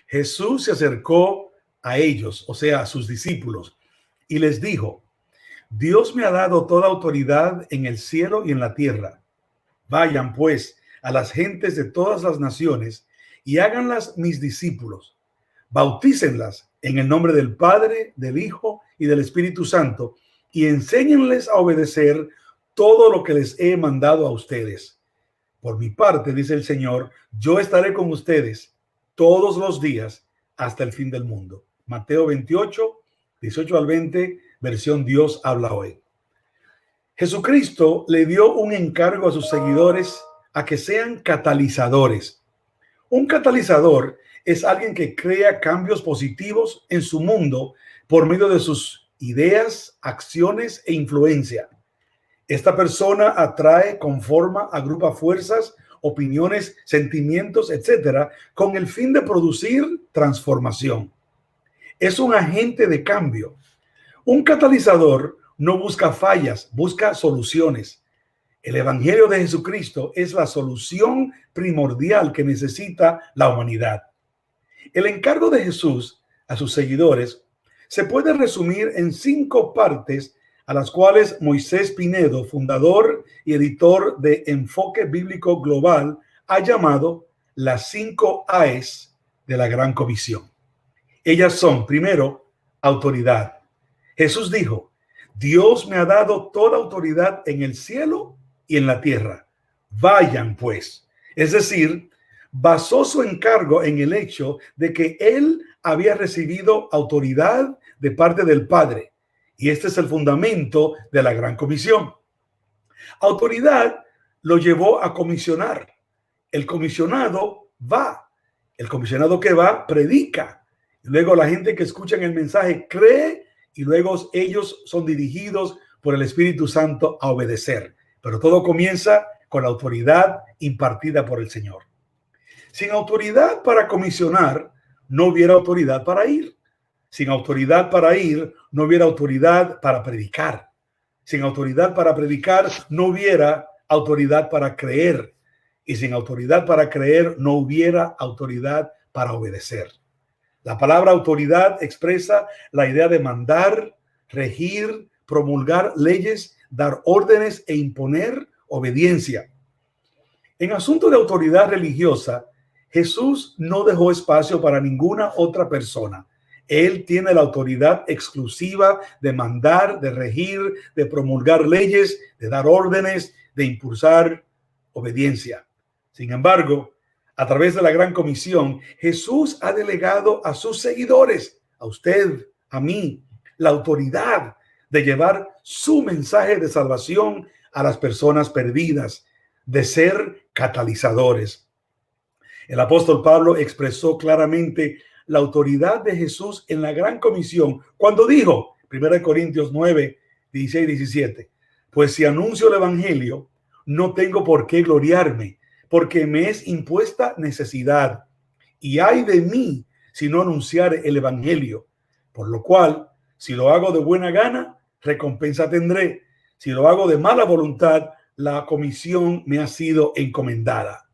Jesús se acercó a ellos, o sea, a sus discípulos, y les dijo: Dios me ha dado toda autoridad en el cielo y en la tierra. Vayan pues a las gentes de todas las naciones y háganlas mis discípulos. Bautícenlas en el nombre del Padre, del Hijo y del Espíritu Santo, y enséñenles a obedecer todo lo que les he mandado a ustedes. Por mi parte, dice el Señor, yo estaré con ustedes todos los días hasta el fin del mundo. Mateo 28, 18 al 20, versión Dios habla hoy. Jesucristo le dio un encargo a sus seguidores a que sean catalizadores. Un catalizador es alguien que crea cambios positivos en su mundo por medio de sus ideas, acciones e influencia. Esta persona atrae, conforma, agrupa fuerzas, opiniones, sentimientos, etcétera, con el fin de producir transformación. Es un agente de cambio. Un catalizador no busca fallas, busca soluciones. El Evangelio de Jesucristo es la solución primordial que necesita la humanidad. El encargo de Jesús a sus seguidores se puede resumir en 5 partes a las cuales Moisés Pinedo, fundador y editor de Enfoque Bíblico Global, ha llamado las 5 A's de la Gran Comisión. Ellas son, primero, autoridad. Jesús dijo: Dios me ha dado toda autoridad en el cielo y en la tierra. Vayan pues. Es decir, basó su encargo en el hecho de que él había recibido autoridad de parte del Padre. Y este es el fundamento de la Gran Comisión. Autoridad lo llevó a comisionar. El comisionado va. El comisionado que va predica. Luego la gente que escucha el mensaje cree y luego ellos son dirigidos por el Espíritu Santo a obedecer. Pero todo comienza con la autoridad impartida por el Señor. Sin autoridad para comisionar, no hubiera autoridad para ir. Sin autoridad para ir, no hubiera autoridad para predicar. Sin autoridad para predicar, no hubiera autoridad para creer. Y sin autoridad para creer, no hubiera autoridad para obedecer. La palabra autoridad expresa la idea de mandar, regir, promulgar leyes, dar órdenes e imponer obediencia. En asunto de autoridad religiosa, Jesús no dejó espacio para ninguna otra persona. Él tiene la autoridad exclusiva de mandar, de regir, de promulgar leyes, de dar órdenes, de impulsar obediencia. Sin embargo, a través de la Gran Comisión, Jesús ha delegado a sus seguidores, a usted, a mí, la autoridad de llevar su mensaje de salvación a las personas perdidas, de ser catalizadores. El apóstol Pablo expresó claramente la autoridad de Jesús en la Gran Comisión cuando dijo, 1 Corintios 9, 16, 17, pues si anuncio el Evangelio, no tengo por qué gloriarme, porque me es impuesta necesidad, y ay de mí si no anunciare el Evangelio, por lo cual, si lo hago de buena gana, recompensa tendré, si lo hago de mala voluntad, la comisión me ha sido encomendada.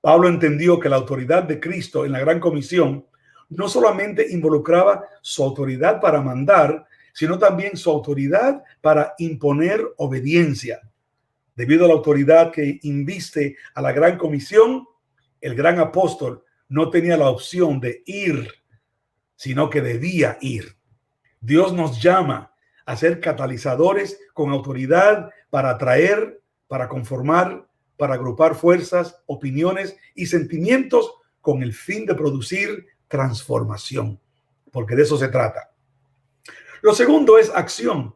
Pablo entendió que la autoridad de Cristo en la Gran Comisión no solamente involucraba su autoridad para mandar, sino también su autoridad para imponer obediencia. Debido a la autoridad que inviste a la Gran Comisión, el gran apóstol no tenía la opción de ir, sino que debía ir. Dios nos llama a ser catalizadores con autoridad para atraer, para conformar, para agrupar fuerzas, opiniones y sentimientos con el fin de producir transformación, porque de eso se trata. Lo segundo es acción.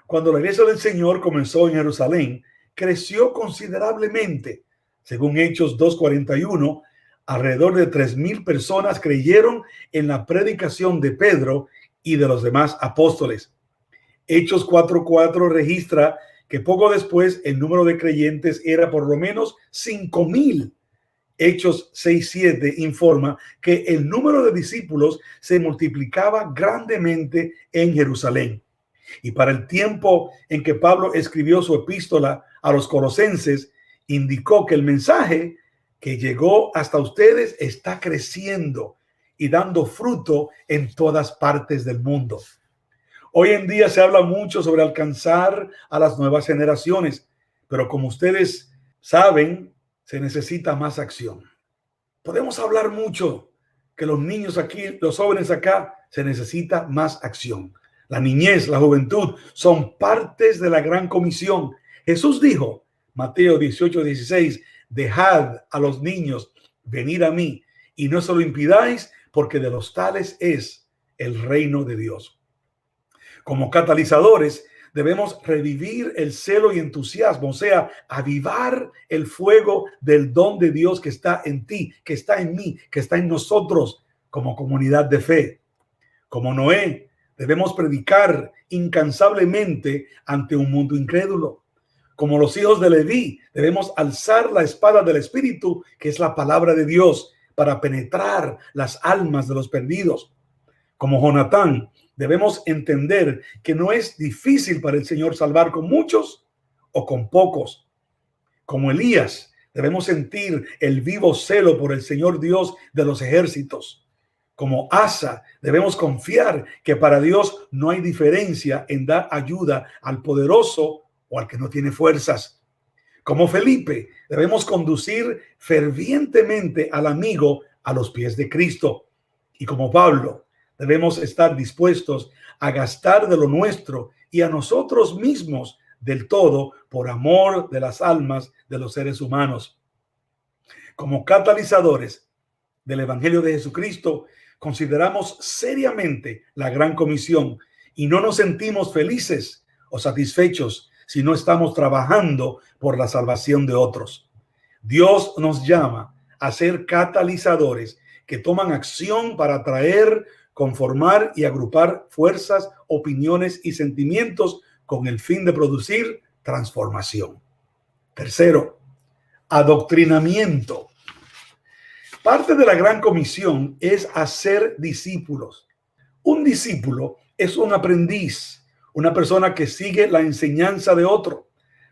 Cuando la iglesia del Señor comenzó en Jerusalén, creció considerablemente. Según Hechos 2:41, alrededor de 3,000 personas creyeron en la predicación de Pedro y de los demás apóstoles. Hechos 4:4 registra que poco después el número de creyentes era por lo menos 5,000. Hechos 6:7 informa que el número de discípulos se multiplicaba grandemente en Jerusalén. Y para el tiempo en que Pablo escribió su epístola a los colosenses, indicó que el mensaje que llegó hasta ustedes está creciendo y dando fruto en todas partes del mundo. Hoy en día se habla mucho sobre alcanzar a las nuevas generaciones, pero como ustedes saben, se necesita más acción. Podemos hablar mucho que los niños aquí, los jóvenes acá, se necesita más acción. La niñez, la juventud son partes de la gran comisión. Jesús dijo, Mateo 18:16, dejad a los niños venir a mí y no se lo impidáis, porque de los tales es el reino de Dios. Como catalizadores, debemos revivir el celo y entusiasmo, o sea, avivar el fuego del don de Dios que está en ti, que está en mí, que está en nosotros como comunidad de fe. Como Noé, debemos predicar incansablemente ante un mundo incrédulo. Como los hijos de Leví, debemos alzar la espada del Espíritu, que es la palabra de Dios, para penetrar las almas de los perdidos. Como Jonatán, debemos entender que no es difícil para el Señor salvar con muchos o con pocos. Como Elías, debemos sentir el vivo celo por el Señor Dios de los ejércitos. Como Asa, debemos confiar que para Dios no hay diferencia en dar ayuda al poderoso o al que no tiene fuerzas. Como Felipe, debemos conducir fervientemente al amigo a los pies de Cristo. Y como Pablo, debemos estar dispuestos a gastar de lo nuestro y a nosotros mismos del todo por amor de las almas de los seres humanos. Como catalizadores del Evangelio de Jesucristo, consideramos seriamente la gran comisión y no nos sentimos felices o satisfechos si no estamos trabajando por la salvación de otros. Dios nos llama a ser catalizadores que toman acción para atraer, conformar y agrupar fuerzas, opiniones y sentimientos con el fin de producir transformación. Tercero, adoctrinamiento. Parte de la gran comisión es hacer discípulos. Un discípulo es un aprendiz, una persona que sigue la enseñanza de otro.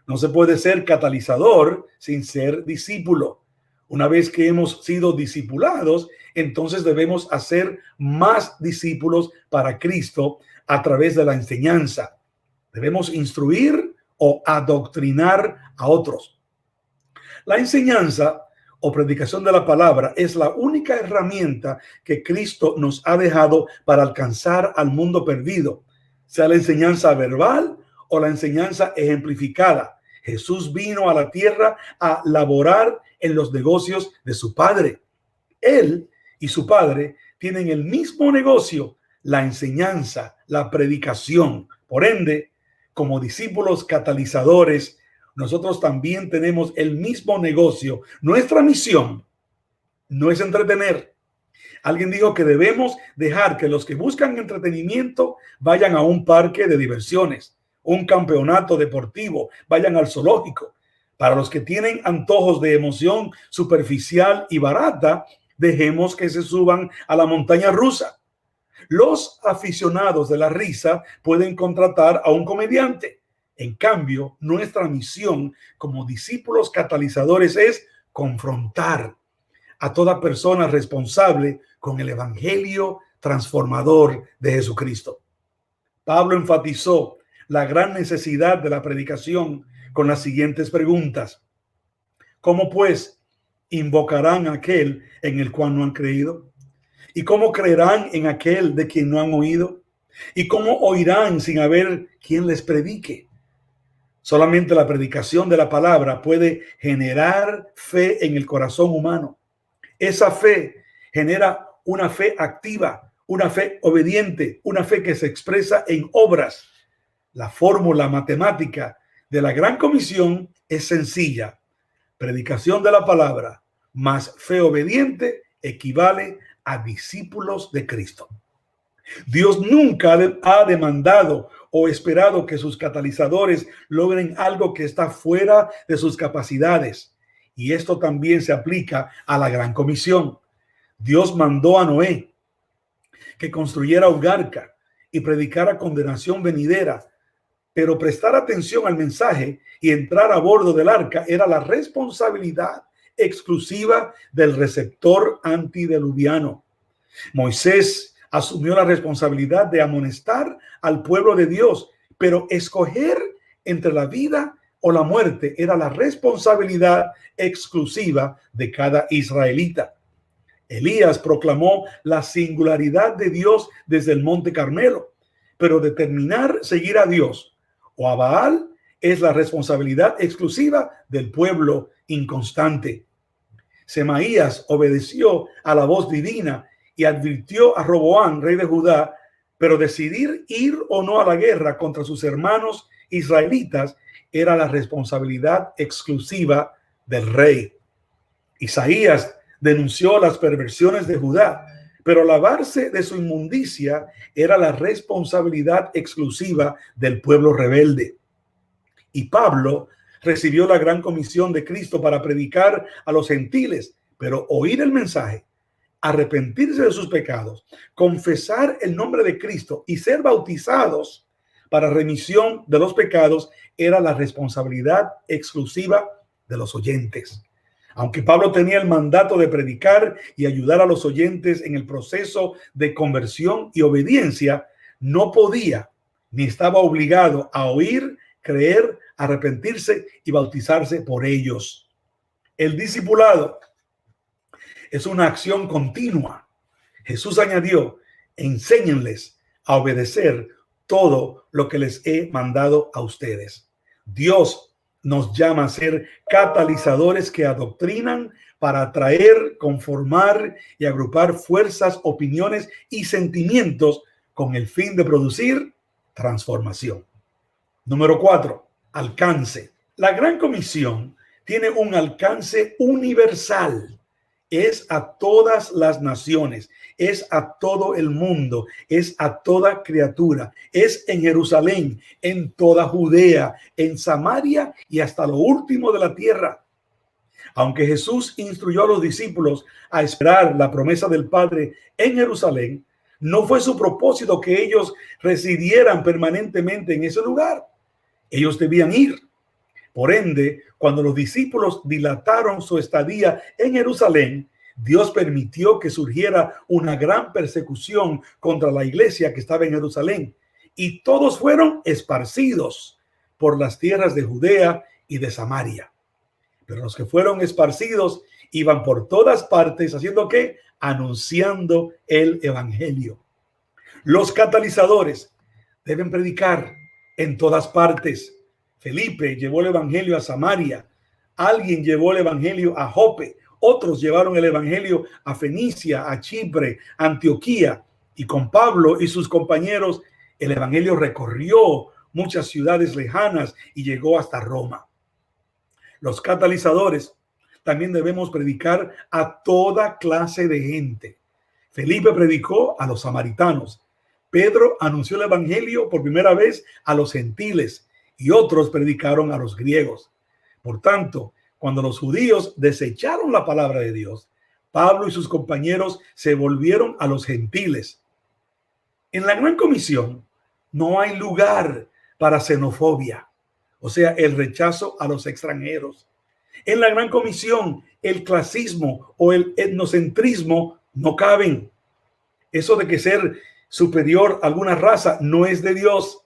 No se puede ser catalizador sin ser discípulo. Una vez que hemos sido discipulados, entonces debemos hacer más discípulos para Cristo a través de la enseñanza. Debemos instruir o adoctrinar a otros. La enseñanza o predicación de la palabra es la única herramienta que Cristo nos ha dejado para alcanzar al mundo perdido, sea la enseñanza verbal o la enseñanza ejemplificada. Jesús vino a la tierra a laborar en los negocios de su Padre. Él y su Padre tienen el mismo negocio, la enseñanza, la predicación. Por ende, como discípulos catalizadores, nosotros también tenemos el mismo negocio. Nuestra misión no es entretener. Alguien dijo que debemos dejar que los que buscan entretenimiento vayan a un parque de diversiones, un campeonato deportivo, vayan al zoológico. Para los que tienen antojos de emoción superficial y barata, dejemos que se suban a la montaña rusa. Los aficionados de la risa pueden contratar a un comediante. En cambio, nuestra misión como discípulos catalizadores es confrontar a toda persona responsable con el evangelio transformador de Jesucristo. Pablo enfatizó la gran necesidad de la predicación con las siguientes preguntas. ¿Cómo pues invocarán a aquel en el cual no han creído? ¿Y cómo creerán en aquel de quien no han oído? ¿Y cómo oirán sin haber quien les predique? Solamente la predicación de la palabra puede generar fe en el corazón humano. Esa fe genera una fe activa, una fe obediente, una fe que se expresa en obras. La fórmula matemática de la gran comisión es sencilla. Predicación de la palabra más fe obediente equivale a discípulos de Cristo. Dios nunca ha demandado o esperado que sus catalizadores logren algo que está fuera de sus capacidades. Y esto también se aplica a la gran comisión. Dios mandó a Noé que construyera un arca y predicara condenación venidera, pero prestar atención al mensaje y entrar a bordo del arca era la responsabilidad exclusiva del receptor antidiluviano. Moisés asumió la responsabilidad de amonestar al pueblo de Dios, pero escoger entre la vida o la muerte era la responsabilidad exclusiva de cada israelita. Elías proclamó la singularidad de Dios desde el Monte Carmelo, pero determinar seguir a Dios o a Baal es la responsabilidad exclusiva del pueblo inconstante. Semaías obedeció a la voz divina y advirtió a Roboam, rey de Judá, pero decidir ir o no a la guerra contra sus hermanos israelitas era la responsabilidad exclusiva del rey. Isaías denunció las perversiones de Judá, pero lavarse de su inmundicia era la responsabilidad exclusiva del pueblo rebelde. Y Pablo recibió la gran comisión de Cristo para predicar a los gentiles, pero oír el mensaje, arrepentirse de sus pecados, confesar el nombre de Cristo y ser bautizados para remisión de los pecados era la responsabilidad exclusiva de los oyentes. Aunque Pablo tenía el mandato de predicar y ayudar a los oyentes en el proceso de conversión y obediencia, no podía ni estaba obligado a oír, creer, arrepentirse y bautizarse por ellos. El discipulado es una acción continua. Jesús añadió: enséñenles a obedecer todo lo que les he mandado a ustedes. Dios nos llama a ser catalizadores que adoctrinan para atraer, conformar y agrupar fuerzas, opiniones y sentimientos con el fin de producir transformación. Número 4, alcance. La Gran Comisión tiene un alcance universal. Es a todas las naciones, es a todo el mundo, es a toda criatura, es en Jerusalén, en toda Judea, en Samaria y hasta lo último de la tierra. Aunque Jesús instruyó a los discípulos a esperar la promesa del Padre en Jerusalén, no fue su propósito que ellos residieran permanentemente en ese lugar. Ellos debían ir. Por ende, cuando los discípulos dilataron su estadía en Jerusalén, Dios permitió que surgiera una gran persecución contra la iglesia que estaba en Jerusalén, y todos fueron esparcidos por las tierras de Judea y de Samaria. Pero los que fueron esparcidos iban por todas partes, ¿haciendo qué? Anunciando el evangelio. Los catalizadores deben predicar en todas partes. Felipe llevó el evangelio a Samaria, alguien llevó el evangelio a Jope, otros llevaron el evangelio a Fenicia, a Chipre, a Antioquía, y con Pablo y sus compañeros el evangelio recorrió muchas ciudades lejanas y llegó hasta Roma. Los catalizadores también debemos predicar a toda clase de gente. Felipe predicó a los samaritanos. Pedro anunció el evangelio por primera vez a los gentiles y otros predicaron a los griegos. Por tanto, cuando los judíos desecharon la palabra de Dios, Pablo y sus compañeros se volvieron a los gentiles. En la Gran Comisión no hay lugar para xenofobia, o sea, el rechazo a los extranjeros. En la Gran Comisión, el clasismo o el etnocentrismo no caben. Eso de que ser superior a alguna raza no es de Dios.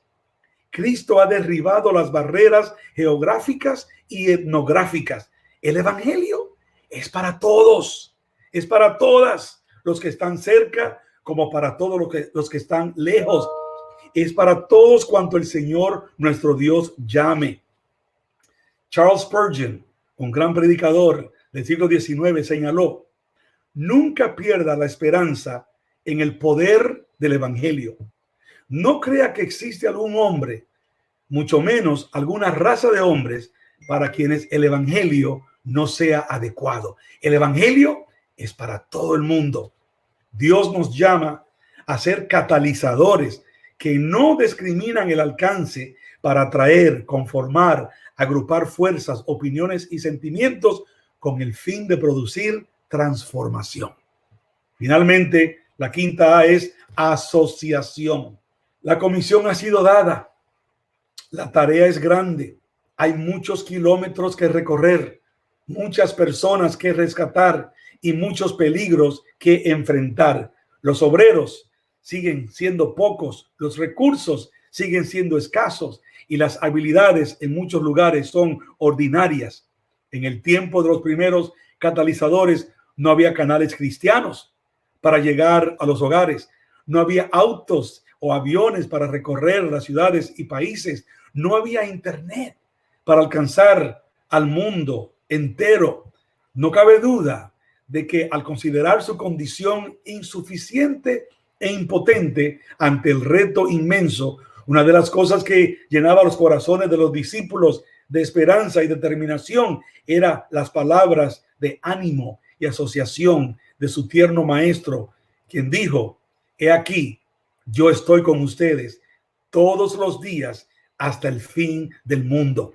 Cristo ha derribado las barreras geográficas y etnográficas. El evangelio es para todos, es para todas, los que están cerca como para todos los que están lejos. Es para todos cuanto el Señor nuestro Dios llame. Charles Spurgeon, un gran predicador del siglo XIX, señaló: nunca pierda la esperanza en el poder del evangelio. No crea que existe algún hombre, mucho menos alguna raza de hombres, para quienes el evangelio no sea adecuado. El evangelio es para todo el mundo. Dios nos llama a ser catalizadores que no discriminan el alcance para atraer, conformar, agrupar fuerzas, opiniones y sentimientos con el fin de producir transformación. Finalmente, la quinta A es asociación. La comisión ha sido dada. La tarea es grande. Hay muchos kilómetros que recorrer, muchas personas que rescatar y muchos peligros que enfrentar. Los obreros siguen siendo pocos, los recursos siguen siendo escasos y las habilidades en muchos lugares son ordinarias. En el tiempo de los primeros catalizadores no había canales cristianos para llegar a los hogares, no había autos o aviones para recorrer las ciudades y países, no había internet para alcanzar al mundo entero. No cabe duda de que al considerar su condición insuficiente e impotente ante el reto inmenso, una de las cosas que llenaba los corazones de los discípulos de esperanza y determinación era las palabras de ánimo y asociación de su tierno maestro, quien dijo: he aquí, yo estoy con ustedes todos los días hasta el fin del mundo.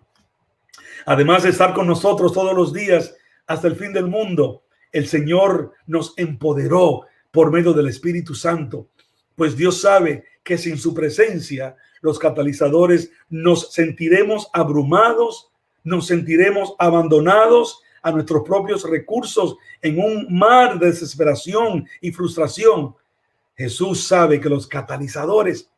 Además de estar con nosotros todos los días hasta el fin del mundo, el Señor nos empoderó por medio del Espíritu Santo, pues Dios sabe que sin su presencia los catalizadores nos sentiremos abrumados, nos sentiremos abandonados a nuestros propios recursos en un mar de desesperación y frustración. Jesús sabe que los catalizadores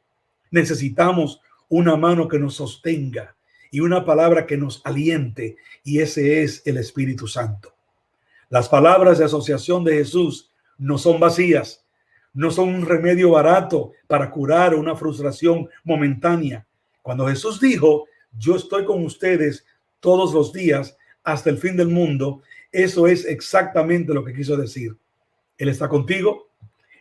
necesitamos una mano que nos sostenga y una palabra que nos aliente, y ese es el Espíritu Santo. Las palabras de asociación de Jesús no son vacías, no son un remedio barato para curar una frustración momentánea. Cuando Jesús dijo: yo estoy con ustedes todos los días hasta el fin del mundo, eso es exactamente lo que quiso decir. Él está contigo,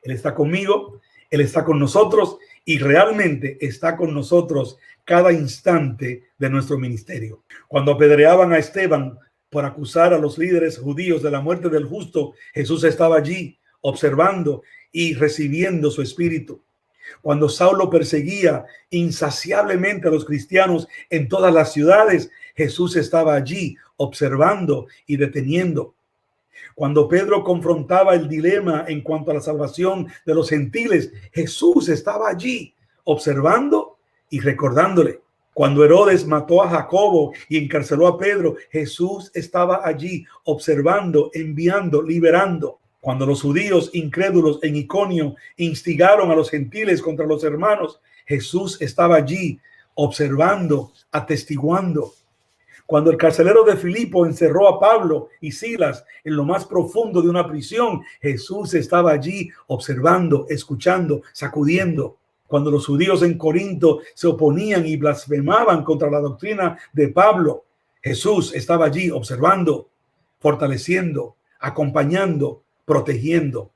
Él está conmigo, Él está con nosotros y realmente está con nosotros cada instante de nuestro ministerio. Cuando apedreaban a Esteban por acusar a los líderes judíos de la muerte del justo, Jesús estaba allí observando y recibiendo su espíritu. Cuando Saulo perseguía insaciablemente a los cristianos en todas las ciudades, Jesús estaba allí observando y deteniendo. Cuando Pedro confrontaba el dilema en cuanto a la salvación de los gentiles, Jesús estaba allí observando y recordándole. Cuando Herodes mató a Jacobo y encarceló a Pedro, Jesús estaba allí observando, enviando, liberando. Cuando los judíos incrédulos en Iconio instigaron a los gentiles contra los hermanos, Jesús estaba allí observando, atestiguando. Cuando el carcelero de Filipo encerró a Pablo y Silas en lo más profundo de una prisión, Jesús estaba allí observando, escuchando, sacudiendo. Cuando los judíos en Corinto se oponían y blasfemaban contra la doctrina de Pablo, Jesús estaba allí observando, fortaleciendo, acompañando, protegiendo.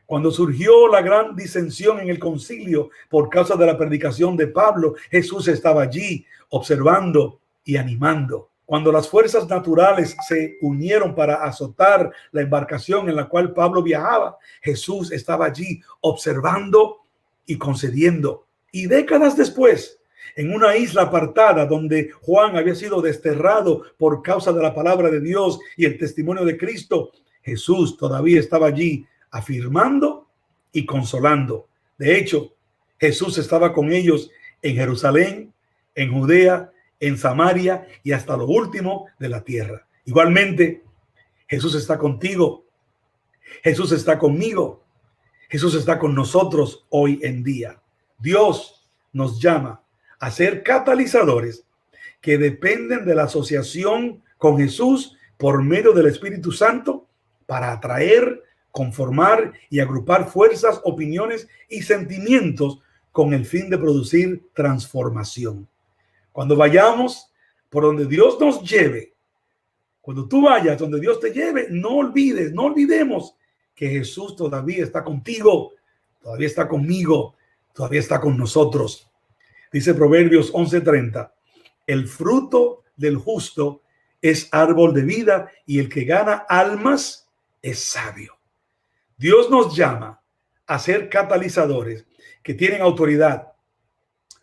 Cuando surgió la gran disensión en el concilio por causa de la predicación de Pablo, Jesús estaba allí observando y animando. Cuando las fuerzas naturales se unieron para azotar la embarcación en la cual Pablo viajaba, Jesús estaba allí observando y concediendo. Y décadas después, en una isla apartada donde Juan había sido desterrado por causa de la palabra de Dios y el testimonio de Cristo, Jesús todavía estaba allí afirmando y consolando. De hecho, Jesús estaba con ellos en Jerusalén, en Judea, en Samaria y hasta lo último de la tierra. Igualmente, Jesús está contigo. Jesús está conmigo. Jesús está con nosotros hoy en día. Dios nos llama a ser catalizadores que dependen de la asociación con Jesús por medio del Espíritu Santo para atraer, conformar y agrupar fuerzas, opiniones y sentimientos con el fin de producir transformación. Cuando vayamos por donde Dios nos lleve, cuando tú vayas donde Dios te lleve, no olvidemos que Jesús todavía está contigo, todavía está conmigo, todavía está con nosotros. Dice Proverbios 11:30, el fruto del justo es árbol de vida y el que gana almas es sabio. Dios nos llama a ser catalizadores que tienen autoridad,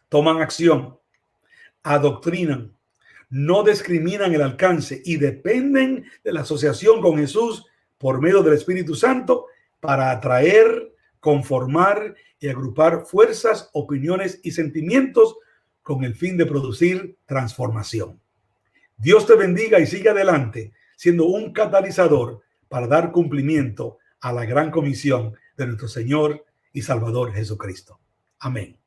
toman acción, adoctrinan, no discriminan el alcance y dependen de la asociación con Jesús por medio del Espíritu Santo para atraer, conformar y agrupar fuerzas, opiniones y sentimientos con el fin de producir transformación. Dios te bendiga y sigue adelante siendo un catalizador para dar cumplimiento a la gran comisión de nuestro Señor y Salvador Jesucristo. Amén.